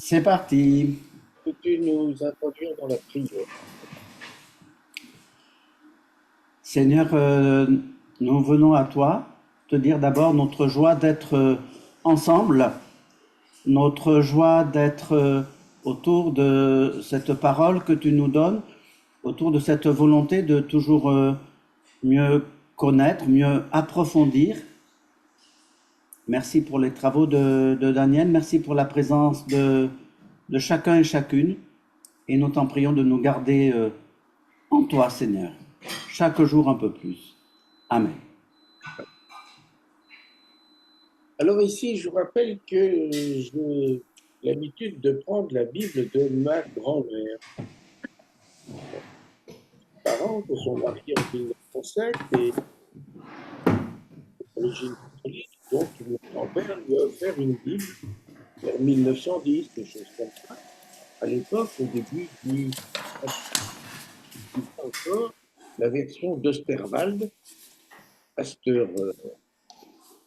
C'est parti. Peux-tu nous introduire dans la prière? Seigneur, nous venons à toi te dire d'abord notre joie d'être ensemble, notre joie d'être autour de cette parole que tu nous donnes, autour de cette volonté de toujours mieux connaître, mieux approfondir. Merci pour les travaux de Daniel, merci pour la présence de chacun et chacune, et nous t'en prions de nous garder en toi, Seigneur, chaque jour un peu plus. Amen. Alors ici, je vous rappelle que j'ai l'habitude de prendre la Bible de ma grand-mère. Mes parents se sont mariés en 1907 et d'origine catholique, donc mon grand-père lui a offert une Bible vers 1910, quelque chose comme ça. À l'époque, au début du encore la version d'Osterwald, pasteur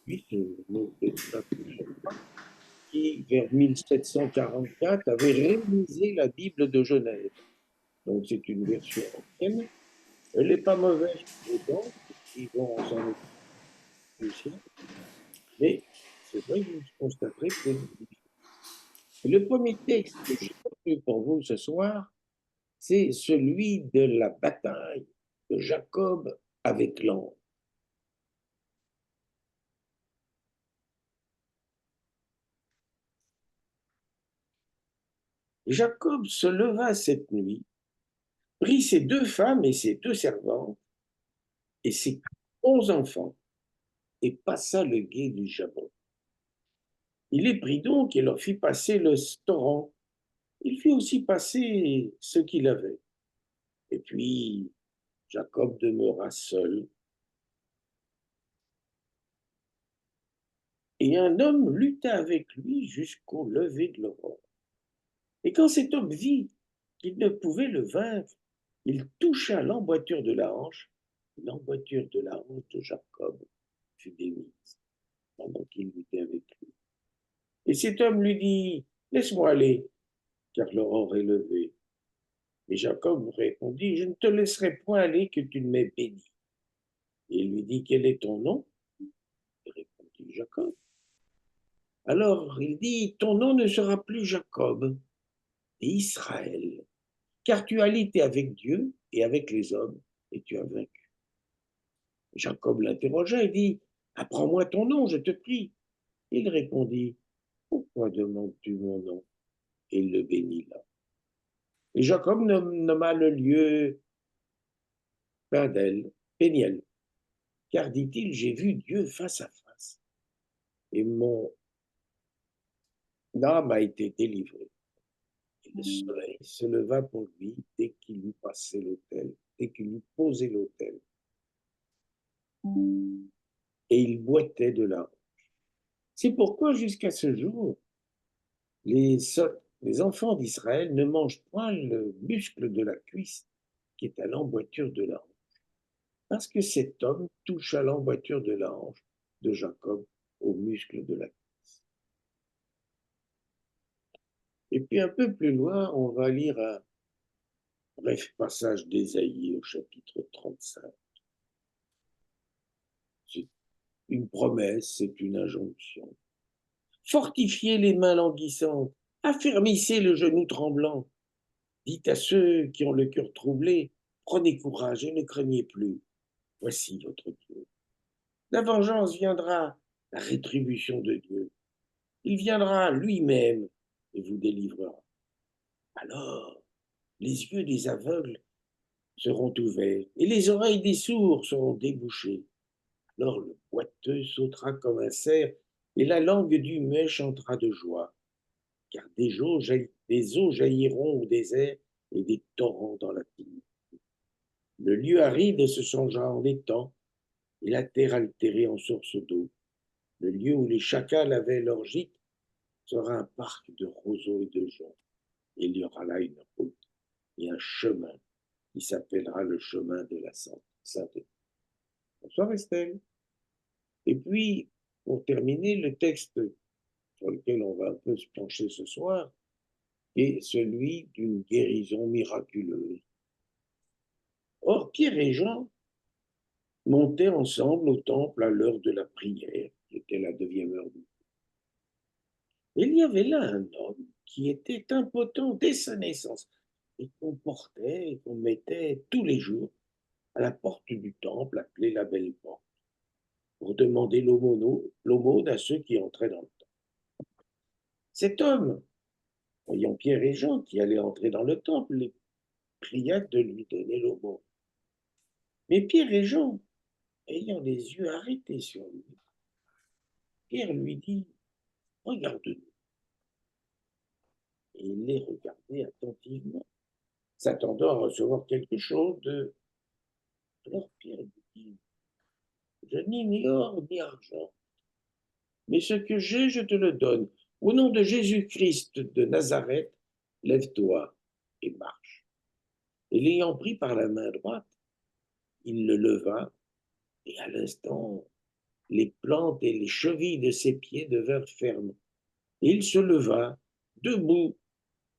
suisse, qui, vers 1744, avait révisé la Bible de Genève. Donc, c'est une version ancienne. Elle n'est pas mauvaise pour autant, ils vont s'en occuper, mais c'est vrai que vous constaterez qu'il y a des difficultés. Le premier texte que j'ai retenu pour vous ce soir, c'est celui de la bataille de Jacob avec l'ange. Jacob se leva cette nuit, prit ses deux femmes et ses deux servantes et ses 11 enfants et passa le gué du Jabon. Il les prit donc et leur fit passer le torrent. Il fit aussi passer ce qu'il avait. Et puis Jacob demeura seul. Et un homme lutta avec lui jusqu'au lever de l'aurore. Et quand cet homme vit qu'il ne pouvait le vaincre, il toucha l'emboîture de la hanche. L'emboîture de la hanche de Jacob fut démise pendant qu'il luttait avec lui. Et cet homme lui dit, laisse-moi aller, car l'aurore est levée. Et Jacob répondit, je ne te laisserai point aller que tu ne m'aies béni. Et il lui dit, quel est ton nom? Il répondit, Jacob. Alors il dit, ton nom ne sera plus Jacob, et Israël, car tu as lutté avec Dieu et avec les hommes, et tu as vaincu. Jacob l'interrogea et dit, apprends-moi ton nom, je te prie. Il répondit, pourquoi demandes-tu mon nom? Et il le bénit là. Et Jacob nomma le lieu Péniel, car dit-il, j'ai vu Dieu face à face, et mon âme a été délivrée. Et le soleil se leva pour lui dès qu'il eut passé l'autel, dès qu'il eut posé l'autel, et il boitait de la. C'est pourquoi jusqu'à ce jour, les, les enfants d'Israël ne mangent point le muscle de la cuisse qui est à l'emboîture de la hanche, parce que cet homme touche à l'emboîture de la hanche de Jacob au muscle de la cuisse. Et puis un peu plus loin, on va lire un bref passage d'Ésaïe au chapitre 35. C'est une promesse, c'est une injonction. Fortifiez les mains languissantes, affermissez le genou tremblant. Dites à ceux qui ont le cœur troublé, prenez courage et ne craignez plus. Voici votre Dieu. La vengeance viendra, la rétribution de Dieu. Il viendra lui-même et vous délivrera. Alors, les yeux des aveugles seront ouverts et les oreilles des sourds seront débouchées. Alors le boiteux sautera comme un cerf et la langue du muet chantera de joie, car des eaux jailliront au désert et des torrents dans la ville. Le lieu aride se changera en étang et la terre altérée en source d'eau. Le lieu où les chacals avaient leur gîte sera un parc de roseaux et de joncs. Et il y aura là une route et un chemin qui s'appellera le chemin de la sainteté. Bonsoir Estelle. Et puis, pour terminer, le texte sur lequel on va un peu se pencher ce soir, est celui d'une guérison miraculeuse. Or, Pierre et Jean montaient ensemble au temple à l'heure de la prière, qui était la 9e heure du jour. Il y avait là un homme qui était impotent dès sa naissance et qu'on portait et qu'on mettait tous les jours à la porte du temple appelée la Belle Porte pour demander l'aumône à ceux qui entraient dans le temple. Cet homme, voyant Pierre et Jean qui allaient entrer dans le temple, les pria de lui donner l'aumône. Mais Pierre et Jean, ayant les yeux arrêtés sur lui, Pierre lui dit, regarde-nous. Et il les regardait attentivement, s'attendant à recevoir quelque chose de... Alors Pierre lui dit, je n'ai ni or ni argent, mais ce que j'ai, je te le donne. Au nom de Jésus-Christ de Nazareth, lève-toi et marche. Et l'ayant pris par la main droite, il le leva, et à l'instant, les plantes et les chevilles de ses pieds devinrent fermes. Et il se leva, debout,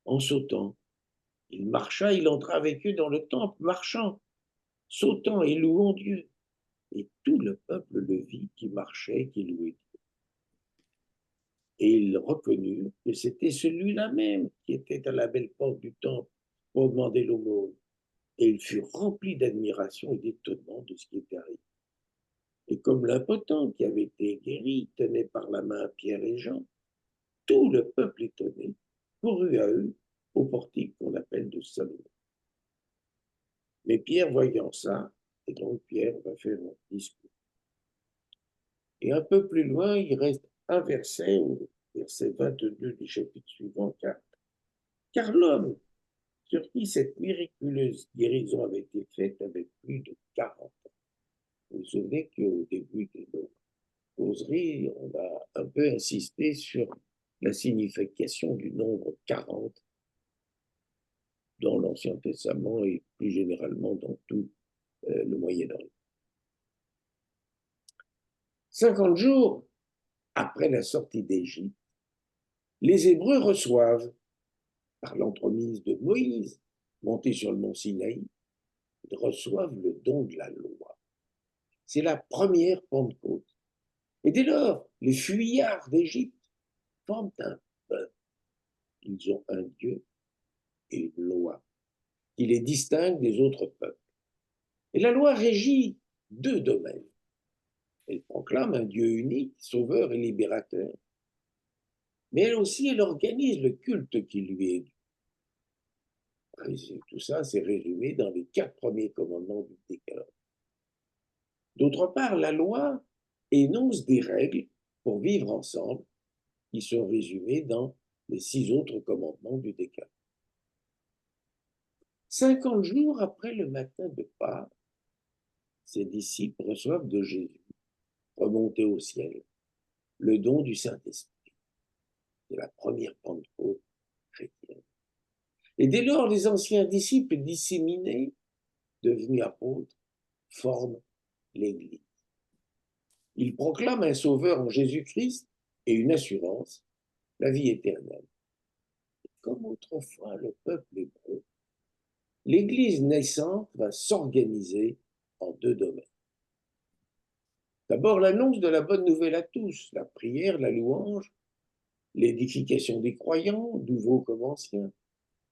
en sautant. Il marcha, il entra avec eux dans le temple, marchant, sautant et louant Dieu. Et tout le peuple le vit qui marchait, qui louait Dieu. Et ils reconnurent que c'était celui-là même qui était à la belle porte du temple pour demander l'aumône. Et ils furent remplis d'admiration et d'étonnement de ce qui était arrivé. Et comme l'impotent qui avait été guéri tenait par la main Pierre et Jean, tout le peuple étonné courut à eux au portique qu'on appelle de Salomon. Mais Pierre, voyant ça, et donc Pierre va faire un discours. Et un peu plus loin, il reste un verset, au verset 22 du chapitre suivant, car l'homme sur qui cette miraculeuse guérison avait été faite avait plus de 40 ans. Vous vous souvenez qu'au début de nos causeries, on a un peu insisté sur la signification du nombre 40 dans l'Ancien Testament et plus généralement dans tout le Moyen-Orient. 50 jours après la sortie d'Égypte, les Hébreux reçoivent, par l'entremise de Moïse, monté sur le mont Sinaï, ils reçoivent le don de la loi. C'est la première Pentecôte. Et dès lors, les fuyards d'Égypte forment un peuple. Ils ont un Dieu et une loi qui les distingue des autres peuples. Et la loi régit 2 domaines. Elle proclame un Dieu unique, sauveur et libérateur, mais elle aussi, elle organise le culte qui lui est dû. Et tout ça, c'est résumé dans les 4 premiers commandements du Décalogue. D'autre part, la loi énonce des règles pour vivre ensemble qui sont résumées dans les 6 autres commandements du Décalogue. 50 jours après le matin de Pâques, ses disciples reçoivent de Jésus, remonté au ciel, le don du Saint-Esprit. C'est la première Pentecôte chrétienne. Et dès lors, les anciens disciples disséminés, devenus apôtres, forment l'Église. Ils proclament un sauveur en Jésus-Christ et une assurance, la vie éternelle. Comme autrefois le peuple hébreu, l'Église naissante va s'organiser en 2 domaines. D'abord, l'annonce de la bonne nouvelle à tous, la prière, la louange, l'édification des croyants, nouveaux comme anciens.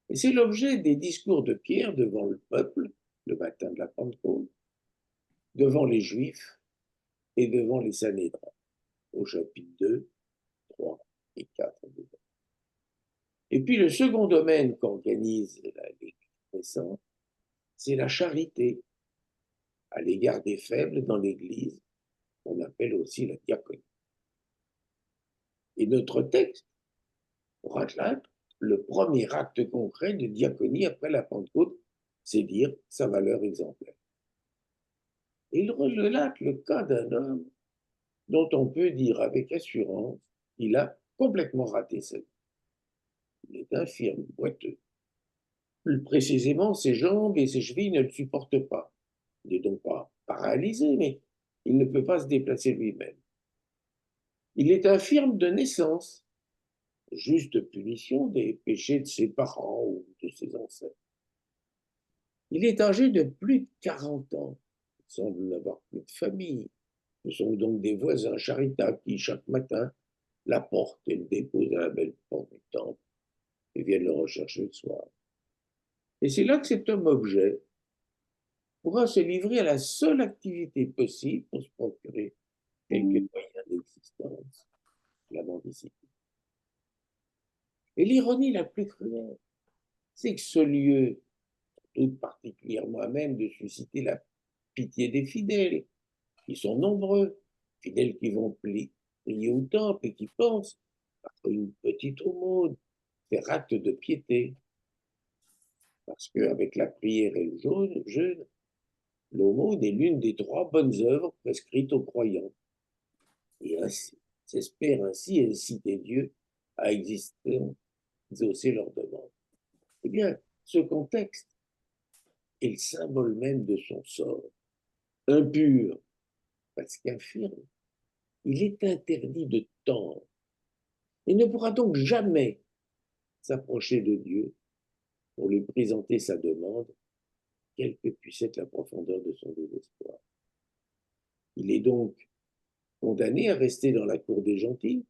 Et c'est l'objet des discours de Pierre devant le peuple, le matin de la Pentecôte, devant les Juifs et devant les Sanhédrins, au chapitre 2, 3 et 4. Et puis le second domaine qu'organise l'Église naissante, c'est la charité à l'égard des faibles dans l'Église, qu'on appelle aussi la diaconie. Et notre texte relate le premier acte concret de diaconie après la Pentecôte, c'est dire sa valeur exemplaire. Il relate le cas d'un homme dont on peut dire avec assurance qu'il a complètement raté sa vie. Il est infirme, boiteux. Plus précisément, ses jambes et ses chevilles ne le supportent pas. Il n'est donc pas paralysé, mais il ne peut pas se déplacer lui-même. Il est infirme de naissance, juste punition des péchés de ses parents ou de ses ancêtres. Il est âgé de plus de 40 ans. Il semble n'avoir plus de famille. Ce sont donc des voisins charitables qui, chaque matin, l'apportent et le déposent à la belle porte du temple et viennent le rechercher le soir. Et c'est là que cet homme objet pourra se livrer à la seule activité possible pour se procurer quelques moyens d'existence, la mendicité. Et l'ironie la plus cruelle, c'est que ce lieu, tout particulièrement à même de susciter la pitié des fidèles, qui sont nombreux, fidèles qui vont prier au temple et qui pensent, par une petite aumône, faire acte de piété. Parce qu'avec la prière et le jeûne, l'aumône est l'une des 3 bonnes œuvres prescrites aux croyants. Et ainsi, s'espère ainsi inciter Dieu à exaucer leurs demandes. Eh bien, ce contexte est le symbole même de son sort. Impur, parce qu'infirme, il est interdit de tendre et ne pourra donc jamais s'approcher de Dieu pour lui présenter sa demande, quelle que puisse être la profondeur de son désespoir. Il est donc condamné à rester dans la cour des gentils,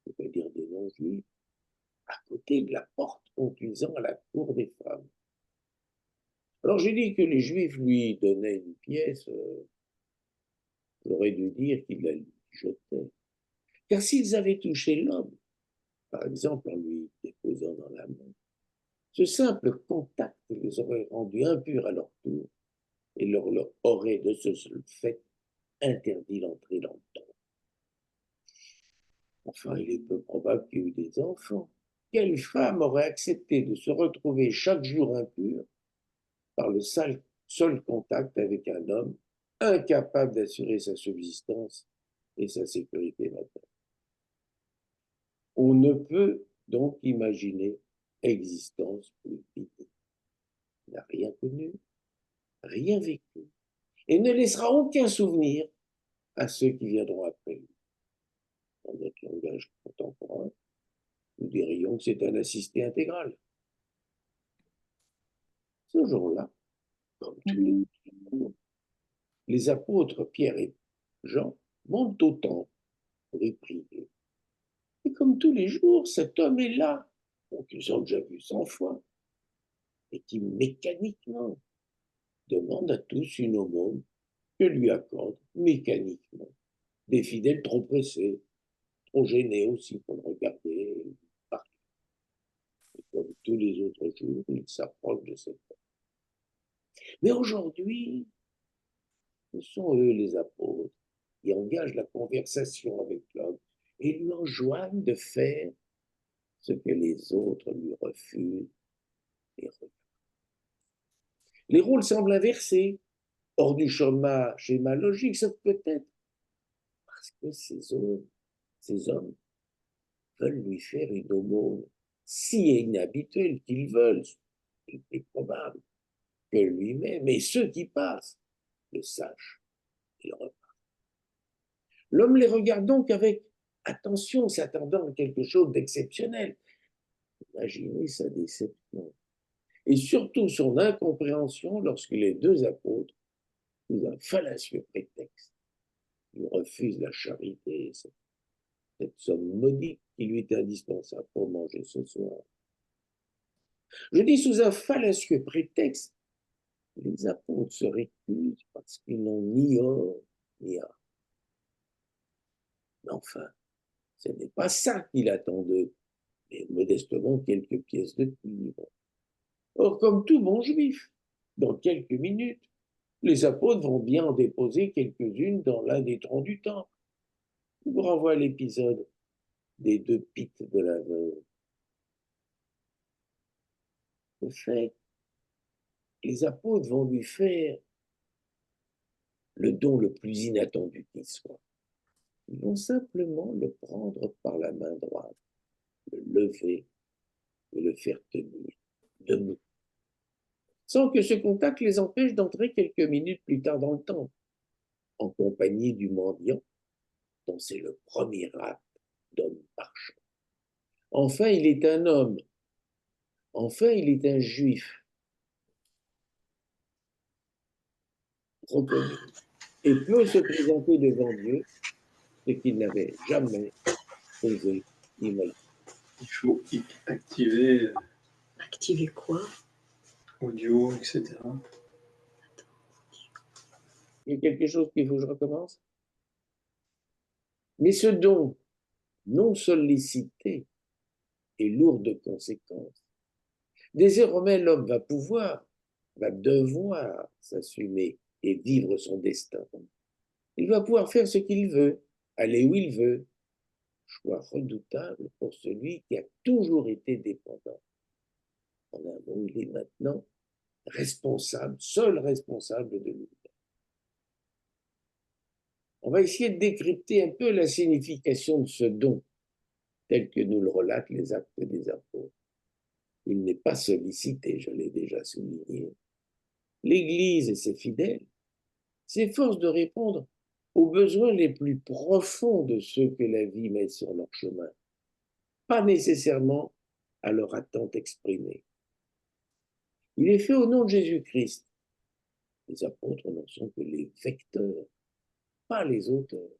c'est-à-dire des non-juifs, à côté de la porte conduisant à la cour des femmes. Alors j'ai dit que les juifs lui donnaient une pièce, j'aurais dû dire qu'ils la lui jetaient. Car s'ils avaient touché l'homme, par exemple en lui déposant dans la main, ce simple contact les aurait rendus impurs à leur tour et leur aurait de ce seul fait interdit l'entrée dans le temple. Enfin, il est peu probable qu'il y ait eu des enfants. Quelle femme aurait accepté de se retrouver chaque jour impure par le seul contact avec un homme incapable d'assurer sa subsistance et sa sécurité matérielle? On ne peut donc imaginer existence plus vide. Il n'a rien connu, rien vécu, et ne laissera aucun souvenir à ceux qui viendront après lui. Dans notre langage contemporain, nous dirions que c'est un assisté intégral. Ce jour-là, comme tous les jours, les apôtres Pierre et Jean montent au temple pour y prier. Et comme tous les jours, cet homme est là, qu'ils ont déjà vu 100 fois, et qui mécaniquement demande à tous une aumône que lui accorde mécaniquement des fidèles trop pressés, trop gênés aussi pour le regarder. Et comme tous les autres jours, il s'approche de cette homme. Mais aujourd'hui, ce sont eux les apôtres qui engagent la conversation avec l'homme et lui enjoignent de faire ce que les autres lui refusent et refusent. Les rôles semblent inversés, hors du schéma logique, sauf peut-être parce que ces hommes veulent lui faire une aumône si inhabituelle qu'ils veulent, il est probable que lui-même et ceux qui passent le sachent et le repartent. L'homme les regarde donc avec attention, s'attendant à quelque chose d'exceptionnel. Imaginez sa déception. Et surtout son incompréhension lorsque les 2 apôtres, sous un fallacieux prétexte, lui refusent la charité, cette somme maudite qui lui est indispensable pour manger ce soir. Je dis sous un fallacieux prétexte, les apôtres se récusent parce qu'ils n'ont ni or ni art. Mais enfin, ce n'est pas ça qu'il attend d'eux, mais modestement quelques pièces de cuivre. Or, comme tout bon juif, dans quelques minutes, les apôtres vont bien en déposer quelques-unes dans l'un des troncs du temple. Je vous renvoie à l'épisode des 2 pites de la veuve. Le fait, les apôtres vont lui faire le don le plus inattendu qui soit. Ils vont simplement le prendre par la main droite, le lever et le faire tenir debout, sans que ce contact les empêche d'entrer quelques minutes plus tard dans le temple, en compagnie du mendiant, dont c'est le premier acte d'homme marchand. Enfin, il est un homme. Enfin, il est un juif reconnu et peut se présenter devant Dieu, ce qu'il n'avait jamais osé imaginer. Il faut activer Activer quoi? audio, etc. Il y a quelque chose qu'il faut que je recommence. Mais ce don non sollicité est lourd de conséquences. Désormais, l'homme va devoir s'assumer et vivre son destin. Il va pouvoir faire ce qu'il veut, aller où il veut. Choix redoutable pour celui qui a toujours été dépendant. En un mot, il est maintenant responsable, seul responsable de lui. On va essayer de décrypter un peu la signification de ce don, tel que nous le relatent les Actes des Apôtres. Il n'est pas sollicité, je l'ai déjà souligné. L'Église et ses fidèles s'efforcent de répondre aux besoins les plus profonds de ceux que la vie met sur leur chemin, pas nécessairement à leur attente exprimée. Il est fait au nom de Jésus-Christ. Les apôtres n'en sont que les vecteurs, pas les auteurs.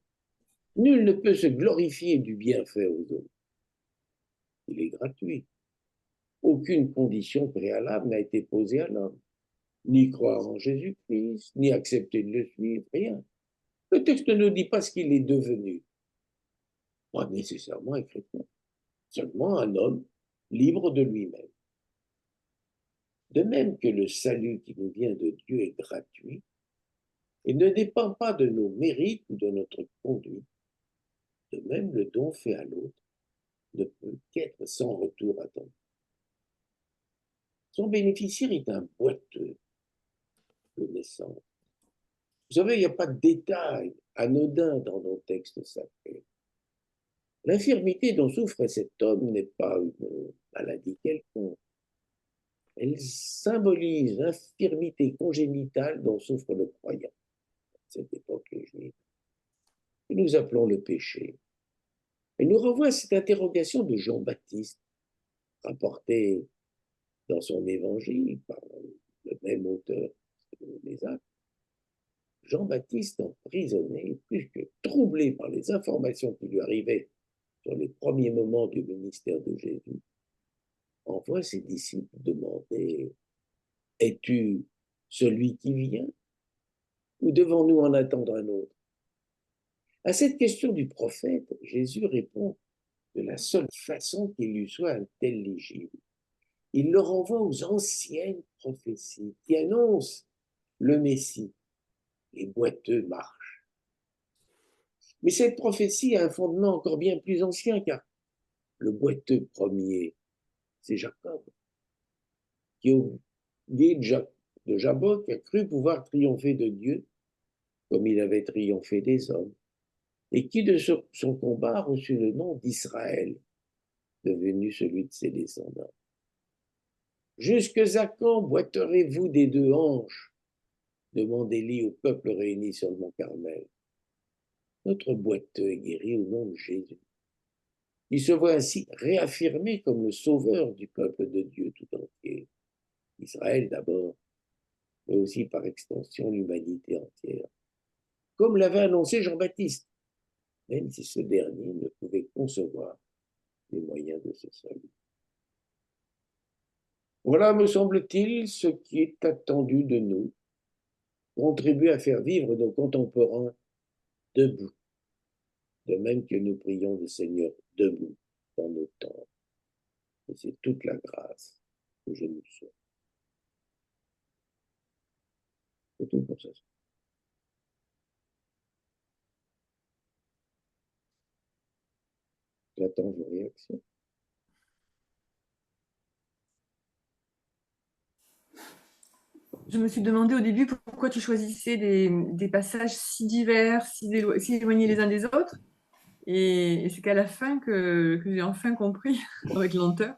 Nul ne peut se glorifier du bienfait aux autres. Il est gratuit. Aucune condition préalable n'a été posée à l'homme. Ni croire en Jésus-Christ, ni accepter de le suivre, rien. Le texte ne nous dit pas ce qu'il est devenu. Pas nécessairement un chrétien, seulement un homme libre de lui-même. De même que le salut qui nous vient de Dieu est gratuit et ne dépend pas de nos mérites ou de notre conduite, de même le don fait à l'autre ne peut qu'être sans retour attendu. Son bénéficiaire est un boiteux de naissance. Vous savez, il n'y a pas de détails anodins dans nos textes sacrés. L'infirmité dont souffre cet homme n'est pas une maladie quelconque. Elle symbolise l'infirmité congénitale dont souffre le croyant à cette époque juive, que nous appelons le péché. Elle nous renvoie à cette interrogation de Jean-Baptiste, rapportée dans son évangile par le même auteur des Actes. Jean-Baptiste, emprisonné, plus que troublé par les informations qui lui arrivaient sur les premiers moments du ministère de Jésus, envoie ses disciples demander: es-tu celui qui vient ou devons-nous en attendre un autre? À cette question du prophète, Jésus répond de la seule façon qu'il lui soit intelligible. Il le renvoie aux anciennes prophéties qui annoncent le Messie. Les boiteux marchent. Mais cette prophétie a un fondement encore bien plus ancien, car le boiteux premier, c'est Jacob, qui au gué de Jabbok a cru pouvoir triompher de Dieu comme il avait triomphé des hommes, et qui de son combat a reçu le nom d'Israël, devenu celui de ses descendants. Jusque à quand boiterez-vous des deux hanches? Demandez-lui au peuple réuni sur le mont Carmel. Notre boiteux est guéri au nom de Jésus. Il se voit ainsi réaffirmé comme le sauveur du peuple de Dieu tout entier. Israël d'abord, mais aussi par extension l'humanité entière. Comme l'avait annoncé Jean-Baptiste, même si ce dernier ne pouvait concevoir les moyens de ce salut. Voilà, me semble-t-il, ce qui est attendu de nous, contribuer à faire vivre nos contemporains debout, de même que nous prions le Seigneur debout dans nos temps. Et c'est toute la grâce que je nous souhaite. C'est tout pour ça. J'attends vos réactions. Je me suis demandé au début pourquoi tu choisissais des passages si divers, si éloignés les uns des autres. Et c'est qu'à la fin que j'ai enfin compris, avec lenteur.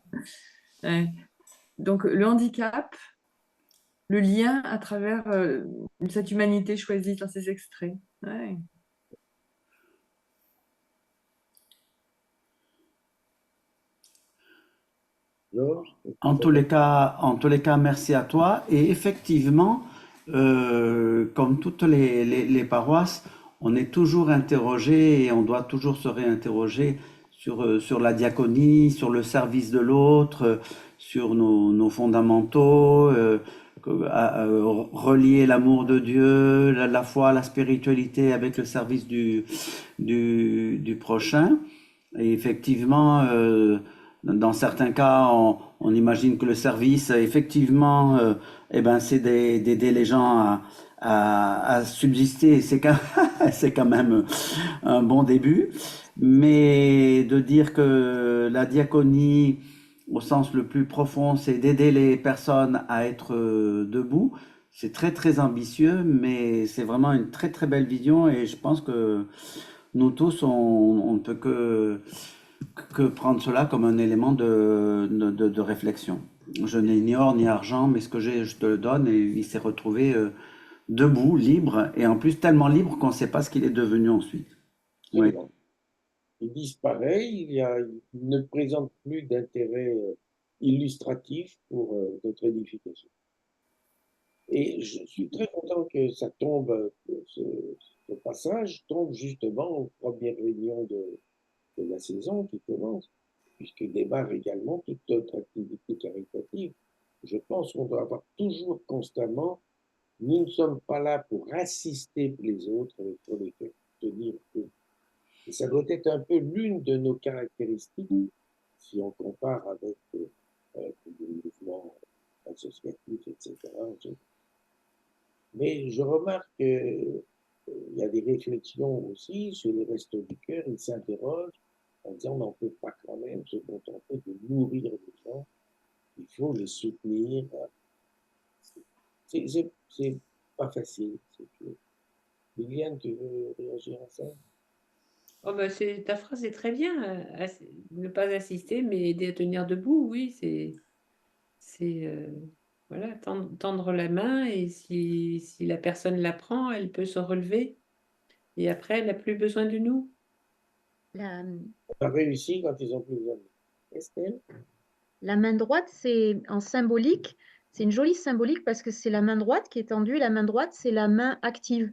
Donc, le handicap, le lien à travers cette humanité choisie dans ces extraits. Ouais. Georges, En tous les cas, merci à toi. Et effectivement, comme toutes les paroisses, on est toujours interrogé et on doit toujours se réinterroger sur la diaconie, sur le service de l'autre, sur nos fondamentaux, relier l'amour de Dieu, la foi, la spiritualité avec le service du prochain. Et effectivement, dans certains cas, on imagine que le service, effectivement, eh ben, c'est d'aider les gens à subsister. C'est quand même un bon début. Mais de dire que la diaconie, au sens le plus profond, c'est d'aider les personnes à être debout. C'est très, très ambitieux, mais c'est vraiment une très, très belle vision et je pense que nous tous, on ne peut que prendre cela comme un élément de réflexion. Je n'ai ni or ni argent, mais ce que j'ai, je te le donne. Et il s'est retrouvé debout, libre, et en plus tellement libre qu'on ne sait pas ce qu'il est devenu ensuite. Oui. absolument. Il disparaît, il ne présente plus d'intérêt illustratif pour notre édification. Et je suis très content que ça tombe, ce passage tombe justement aux premières réunions de la saison qui commence, puisque démarre également toute notre activité caritative. Je pense qu'on doit avoir toujours constamment, nous ne sommes pas là pour assister les autres, mais pour les faire tenir eux. Et ça doit être un peu l'une de nos caractéristiques, si on compare avec des mouvements associatifs, etc. Mais je remarque qu'il y a des réflexions aussi sur les restos du cœur. Ils s'interrogent en disant on ne peut pas quand même se contenter de nourrir les gens. Il faut les soutenir. C'est pas facile. Liliane, tu veux réagir à ça? Oh bah ta phrase est très bien. Ne pas assister, mais aider à tenir debout, oui, c'est voilà, tendre la main et si la personne la prend, elle peut se relever et après, elle n'a plus besoin de nous. La, On a réussi quand ils ont plus besoin de nous. Estelle? la main droite, c'est en symbolique, c'est une jolie symbolique parce que c'est la main droite qui est tendue. La main droite, c'est la main active.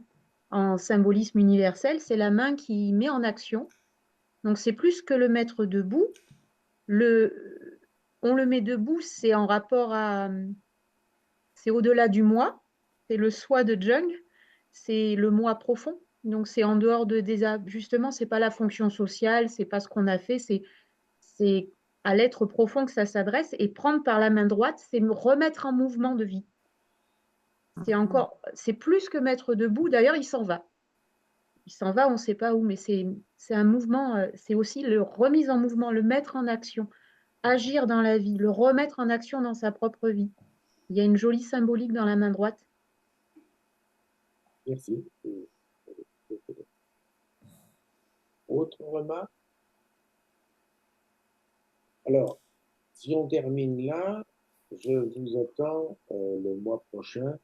En symbolisme universel, c'est la main qui met en action. Donc c'est plus que le mettre debout. On le met debout, c'est en rapport à, c'est au-delà du moi, c'est le soi de Jung, c'est le moi profond. Donc c'est en dehors justement, c'est pas la fonction sociale, c'est pas ce qu'on a fait, c'est à l'être profond que ça s'adresse. Et prendre par la main droite, c'est me remettre en mouvement de vie. C'est plus que mettre debout. D'ailleurs, il s'en va. Il s'en va, on ne sait pas où, mais c'est un mouvement. C'est aussi le remise en mouvement, le mettre en action, agir dans la vie, le remettre en action dans sa propre vie. Il y a une jolie symbolique dans la main droite. Merci. Autre remarque? Alors, si on termine là, je vous attends le mois prochain.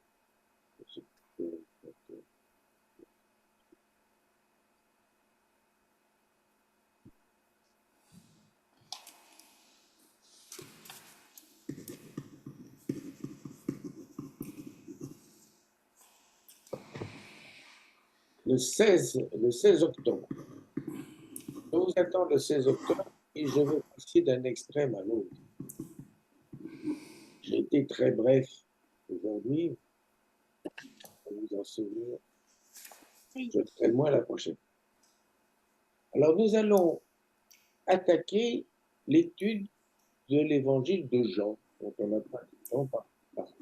Le 16 octobre. Je vous attends le 16 octobre et je vais passer d'un extrême à l'autre. J'ai été très bref aujourd'hui, pour vous en souvenir. Je le ferai moins la prochaine. Alors, nous allons attaquer l'étude de l'évangile de Jean, dont on a pratiquement parlé.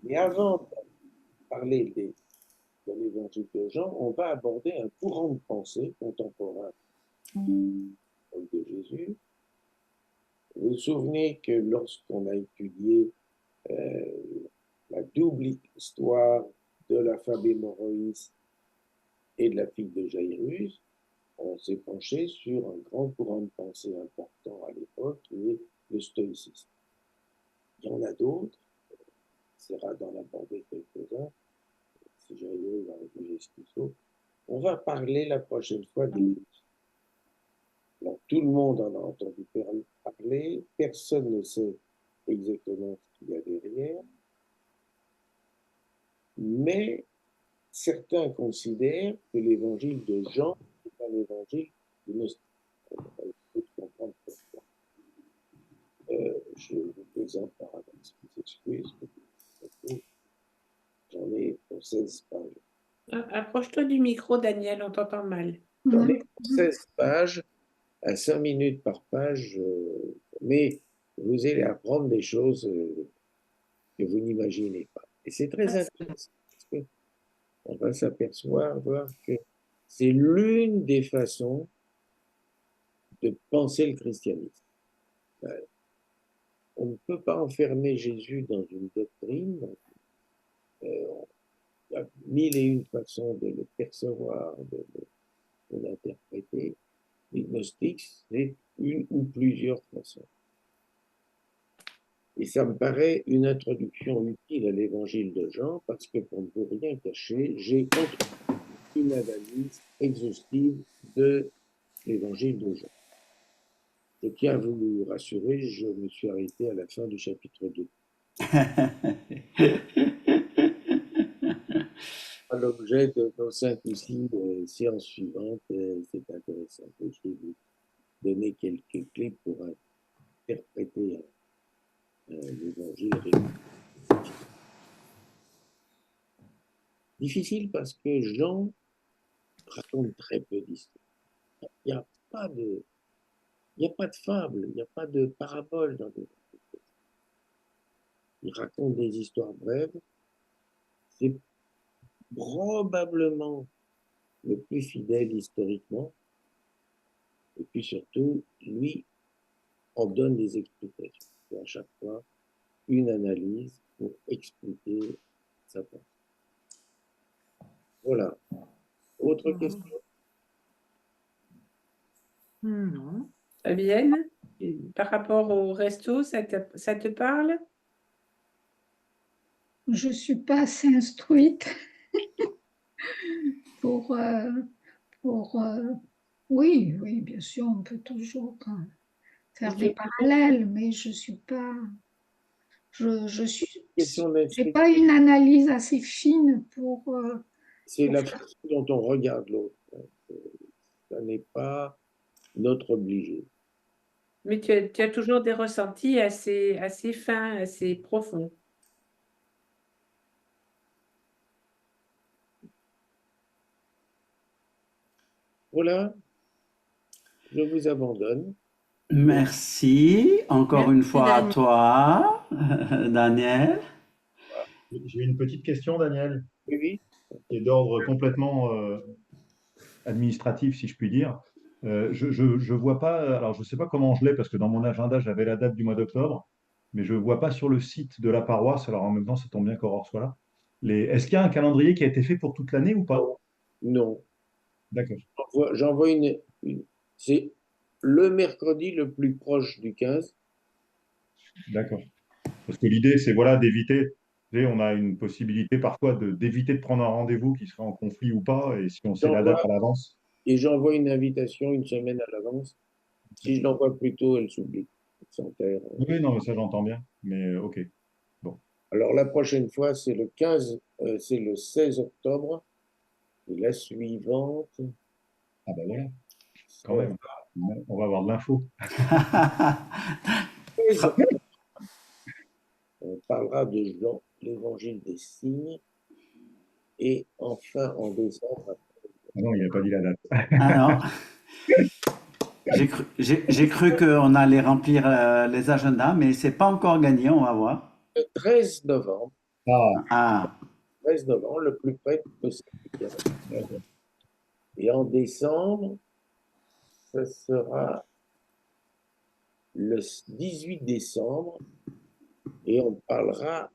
Mais avant de parler de l'évangile de Jean, on va aborder un courant de pensée contemporain de Jésus. Vous vous souvenez que lorsqu'on a étudié la double histoire de la femme hémorroïste et de la fille de Jairus, on s'est penché sur un grand courant de pensée important à l'époque, qui est le stoïcisme. Il y en a d'autres, on essaiera d'en aborder quelques-uns, si j'arrive à réfugier ce qu'il faut. On va parler la prochaine fois des Alors, tout le monde en a entendu parler, personne ne sait exactement ce qu'il y a derrière, mais certains considèrent que l'évangile de Jean est un évangile gnostique. On va essayer de comprendre pourquoi. Je vous présente par avance mes excuses. J'en ai pour 16 pages. Approche-toi du micro, Daniel, on t'entend mal. J'en ai pour 16 pages, à 5 minutes par page, mais vous allez apprendre des choses que vous n'imaginez pas. Et c'est très intéressant, parce qu'on va s'apercevoir, voir que c'est l'une des façons de penser le christianisme. On ne peut pas enfermer Jésus dans une doctrine. Il y a mille et une façons de le percevoir, de l'interpréter. Les gnostiques, c'est une ou plusieurs façons. Et ça me paraît une introduction utile à l'évangile de Jean, parce que pour ne vous rien cacher, j'ai contre une analyse exhaustive de l'évangile de Jean. Je tiens à vous rassurer, je me suis arrêté à la fin du chapitre 2. À l'objet de nos 5 ou 6 séances suivantes, c'est intéressant. Je vais vous donner quelques clés pour interpréter l'évangile. Difficile parce que Jean raconte très peu d'histoires. Il n'y a pas de fable, il n'y a pas de parabole dans l'évangile. Il raconte des histoires brèves. C'est probablement le plus fidèle historiquement. Et puis surtout, lui en donne des explications. Et à chaque fois, une analyse pour expliquer sa pensée. Voilà. Autre question? Non. Fabienne, par rapport au resto, ça te parle? Je ne suis pas assez instruite oui, bien sûr, on peut toujours faire des parallèles, mais je suis pas, j'ai pas une analyse assez fine pour. C'est la façon dont on regarde l'autre. Ça n'est pas notre obligé. Mais tu as toujours des ressentis assez fins, assez profonds. Voilà, je vous abandonne. Merci encore une fois à Daniel. toi, Daniel. J'ai une petite question, Daniel, Oui. qui est d'ordre complètement administratif, si je puis dire. Je vois pas, alors je ne sais pas comment je l'ai, parce que dans mon agenda, j'avais la date du mois d'octobre, mais je ne vois pas sur le site de la paroisse, alors en même temps, ça tombe bien qu'Aurore soit là. Est-ce qu'il y a un calendrier qui a été fait pour toute l'année ou pas? Non. D'accord. J'envoie c'est le mercredi le plus proche du 15. D'accord. Parce que l'idée, c'est voilà, d'éviter. On a une possibilité parfois d'éviter de prendre un rendez-vous qui serait en conflit ou pas, et si on sait la date à l'avance. Et j'envoie une invitation une semaine à l'avance. Si je l'envoie plus tôt, elle s'oublie. Oui, non, mais ça j'entends bien. Mais ok. Bon. Alors la prochaine fois, c'est le 15, c'est le 16 octobre. Et la suivante. Ah ben voilà. Quand même. On va avoir de l'info. On parlera de Jean, l'évangile des signes. Et enfin, en décembre. Ah non, il n'a pas dit la date. Alors, j'ai cru qu'on allait remplir les agendas, mais c'est pas encore gagné, on va voir. Le 13 novembre. Ah. 13 novembre, le plus près possible. Et en décembre, ce sera le 18 décembre. Et on parlera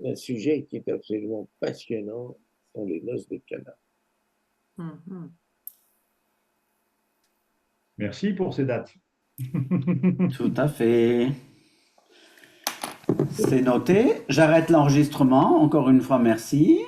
d'un sujet qui est absolument passionnant, sont les noces de Cana. Merci pour ces dates. Tout à fait. C'est noté. J'arrête l'enregistrement. Encore une fois, merci.